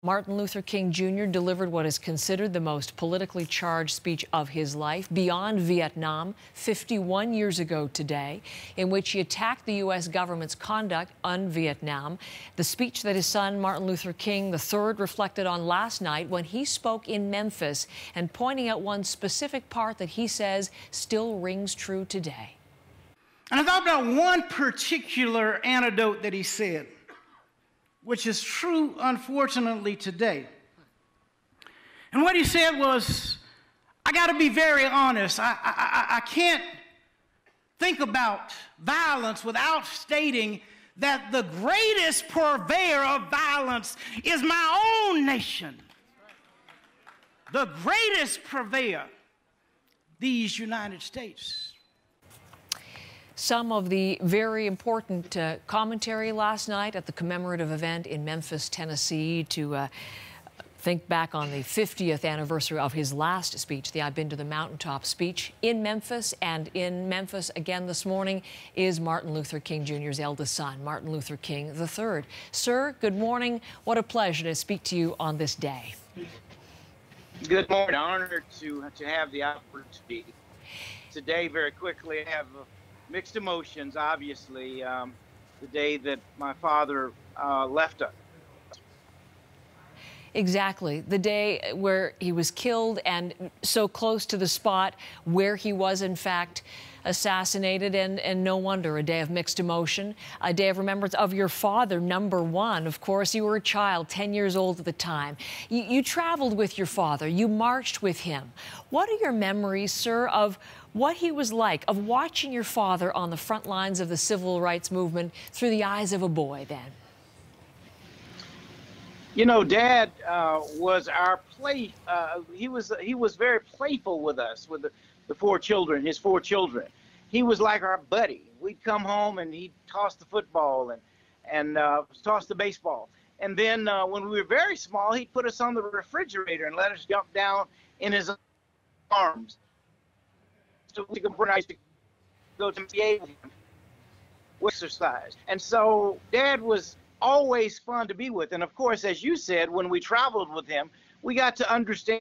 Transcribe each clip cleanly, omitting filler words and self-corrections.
Martin Luther King Jr. delivered what is considered the most politically charged speech of his life, beyond Vietnam, 51 years ago today, in which he attacked the U.S. government's conduct on Vietnam. The speech that his son, Martin Luther King III, reflected on last night when he spoke in Memphis, and pointing out one specific part that he says still rings true today. And I thought about one particular anecdote that he said, which is true, unfortunately, today. And what he said was, I got to be very honest. I can't think about violence without stating that the greatest purveyor of violence is my own nation. The greatest purveyor, these United States. Some of the very important commentary last night at the commemorative event in Memphis, Tennessee, to think back on the 50th anniversary of his last speech, the I've Been to the Mountaintop speech in Memphis. And in Memphis again this morning is Martin Luther King Jr.'s eldest son, Martin Luther King III. Sir, good morning. What a pleasure to speak to you on this day. Good morning. Honored to have the opportunity. Today, very quickly, I have mixed emotions, obviously, the day that my father left us. Exactly. The day where he was killed, and so close to the spot where he was, in fact, assassinated, and no wonder, a day of mixed emotion, a day of remembrance of your father, number one. Of course, you were a child, 10 years old at the time. You traveled with your father. You marched with him. What are your memories, sir, of what he was like, of watching your father on the front lines of the civil rights movement through the eyes of a boy then? You know, Dad was our he was very playful with us, with the four children, his four children. He was like our buddy. We'd come home and he'd toss the football and toss the baseball. And then when we were very small, he'd put us on the refrigerator and let us jump down in his arms. So we could go to the exercise. And so Dad was always fun to be with. And of course, as you said, when we traveled with him, we got to understand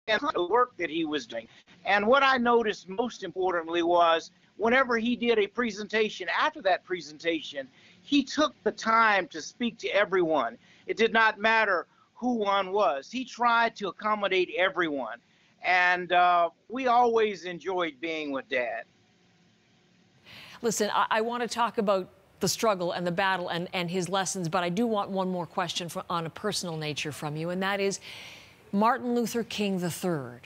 the work that he was doing. And what I noticed most importantly was whenever he did a presentation, after that presentation, he took the time to speak to everyone. It did not matter who one was. He tried to accommodate everyone. And we always enjoyed being with Dad. Listen, I want to talk about the struggle and the battle and his lessons, but I do want one more question on a personal nature from you, and that is Martin Luther King III.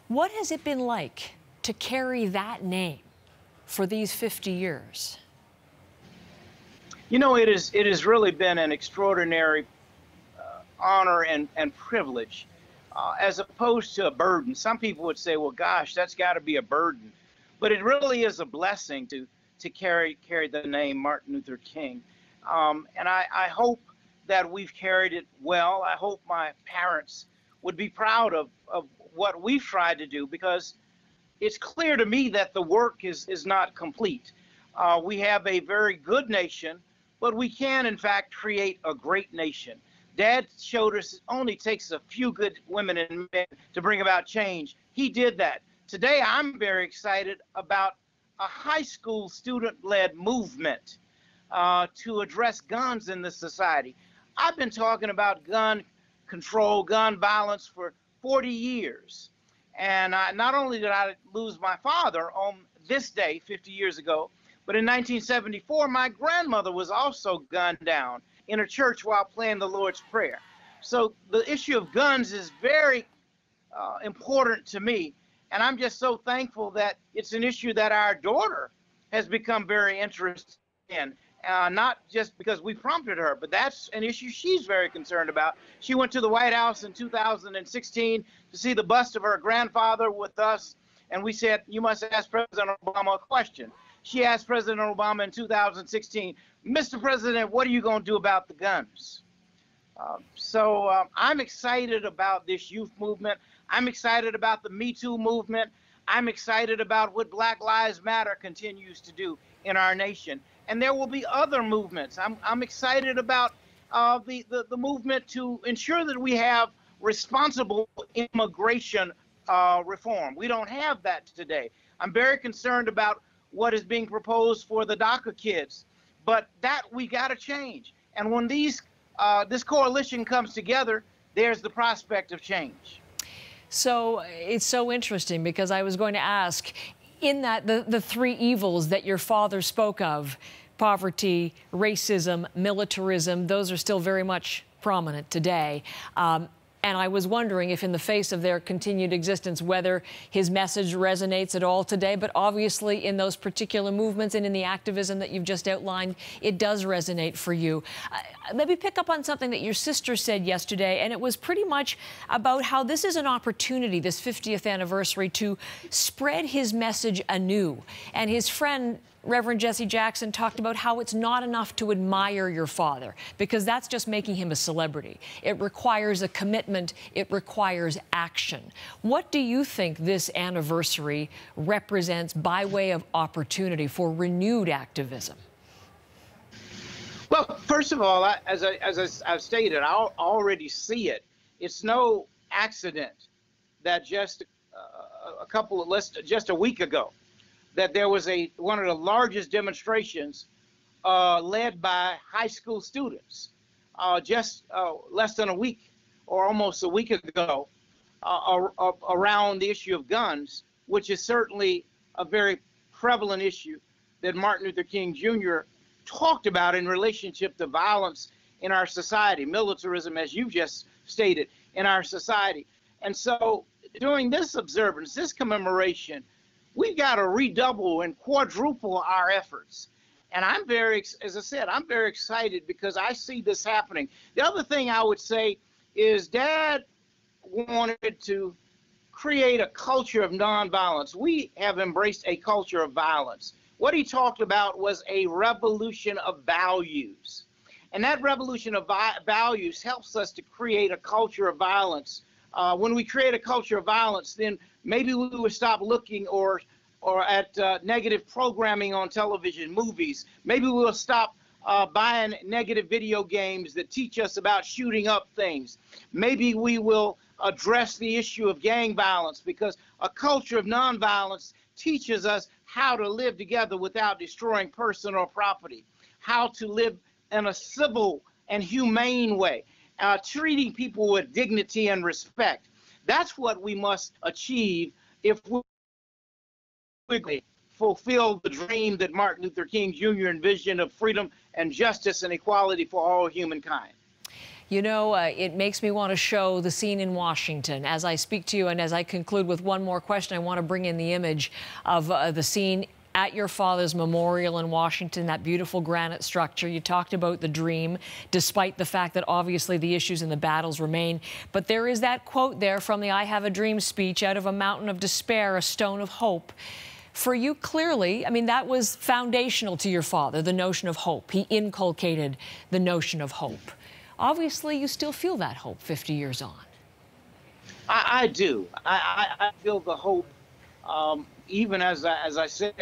What has it been like to carry that name for these 50 years? You know, it has really been an extraordinary honor and privilege, as opposed to a burden. Some people would say, well, gosh, that's got to be a burden. But it really is a blessing to carry the name Martin Luther King. And I hope that we've carried it well. I hope my parents would be proud of what we've tried to do, because it's clear to me that the work is not complete. We have a very good nation, but we can, in fact, create a great nation. Dad showed us it only takes a few good women and men to bring about change. He did that. Today, I'm very excited about a high school student-led movement to address guns in this society. I've been talking about gun control, gun violence for 40 years. And not only did I lose my father on this day 50 years ago, but in 1974, my grandmother was also gunned down in a church while playing the Lord's Prayer. So the issue of guns is very important to me. And I'm just so thankful that it's an issue that our daughter has become very interested in. Not just because we prompted her, but that's an issue she's very concerned about. She went to the White House in 2016 to see the bust of her grandfather with us, and we said, you must ask President Obama a question. She asked President Obama in 2016, Mr. President, what are you going to do about the guns? So I'm excited about this youth movement. I'm excited about the Me Too movement. I'm excited about what Black Lives Matter continues to do in our nation. And there will be other movements. I'm excited about the movement to ensure that we have responsible immigration reform. We don't have that today. I'm very concerned about what is being proposed for the DACA kids, but that we got to change. And when this coalition comes together, there's the prospect of change. So it's so interesting, because I was going to ask, in that the three evils that your father spoke of, poverty, racism, militarism, those are still very much prominent today. And I was wondering if, in the face of their continued existence, whether his message resonates at all today. But obviously, in those particular movements and in the activism that you've just outlined, it does resonate for you. Maybe pick up on something that your sister said yesterday, and it was pretty much about how this is an opportunity, this 50th anniversary, to spread his message anew. And his friend, Reverend Jesse Jackson, talked about how it's not enough to admire your father, because that's just making him a celebrity. It requires a commitment. It requires action. What do you think this anniversary represents by way of opportunity for renewed activism? Well, first of all, as I've stated, I already see it. It's no accident that just a week ago, that there was one of the largest demonstrations led by high school students just less than a week, or almost a week ago, around the issue of guns, which is certainly a very prevalent issue that Martin Luther King Jr. talked about in relationship to violence in our society, militarism, as you just stated, in our society. And so during this observance, this commemoration, we've got to redouble and quadruple our efforts. And as I said, I'm very excited because I see this happening. The other thing I would say is Dad wanted to create a culture of nonviolence. We have embraced a culture of violence. What he talked about was a revolution of values. And that revolution of values helps us to create a culture of violence. When we create a culture of violence, then maybe we would stop looking or at negative programming on television, movies. Maybe we'll stop buying negative video games that teach us about shooting up things. Maybe we will address the issue of gang violence, because a culture of nonviolence teaches us how to live together without destroying personal property, how to live in a civil and humane way, treating people with dignity and respect. That's what we must achieve if we fulfill the dream that Martin Luther King Jr. envisioned of freedom and justice and equality for all humankind. You know, it makes me want to show the scene in Washington. As I speak to you and as I conclude with one more question, I want to bring in the image of the scene at your father's memorial in Washington, that beautiful granite structure. You talked about the dream, despite the fact that obviously the issues and the battles remain. But there is that quote there from the I Have a Dream speech: out of a mountain of despair, a stone of hope. For you, clearly, I mean, that was foundational to your father, the notion of hope. He inculcated the notion of hope. Obviously, you still feel that hope 50 years on. I do. I feel the hope. Even as I said,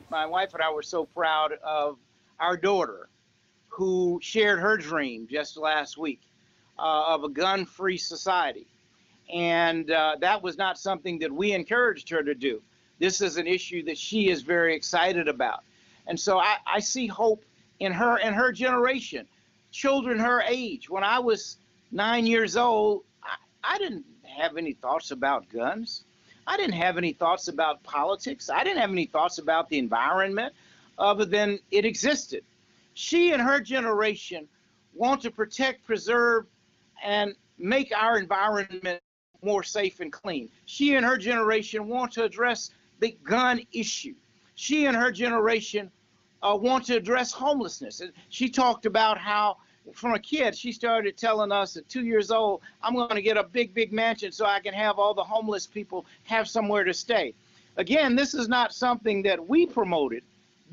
my wife and I were so proud of our daughter, who shared her dream just last week of a gun-free society. And that was not something that we encouraged her to do. This is an issue that she is very excited about. And so I see hope in her and her generation, children her age. When I was 9 years old, I didn't have any thoughts about guns. I didn't have any thoughts about politics. I didn't have any thoughts about the environment other than it existed. She and her generation want to protect, preserve, and make our environment more safe and clean. She and her generation want to address the gun issue. She and her generation want to address homelessness. She talked about how, from a kid, she started telling us at 2 years old, I'm going to get a big mansion so I can have all the homeless people have somewhere to stay. Again, this is not something that we promoted.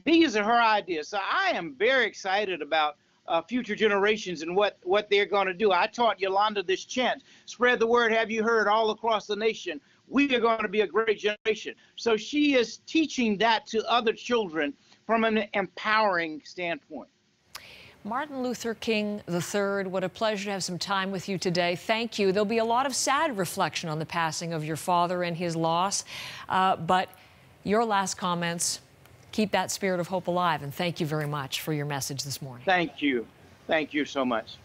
These are her ideas. So I am very excited about future generations and what they're going to do. I taught Yolanda this chant: spread the word, have you heard, all across the nation. We are going to be a great generation. So she is teaching that to other children from an empowering standpoint. Martin Luther King III, what a pleasure to have some time with you today. Thank you. There'll be a lot of sad reflection on the passing of your father and his loss, but your last comments, keep that spirit of hope alive, and thank you very much for your message this morning. Thank you. Thank you so much.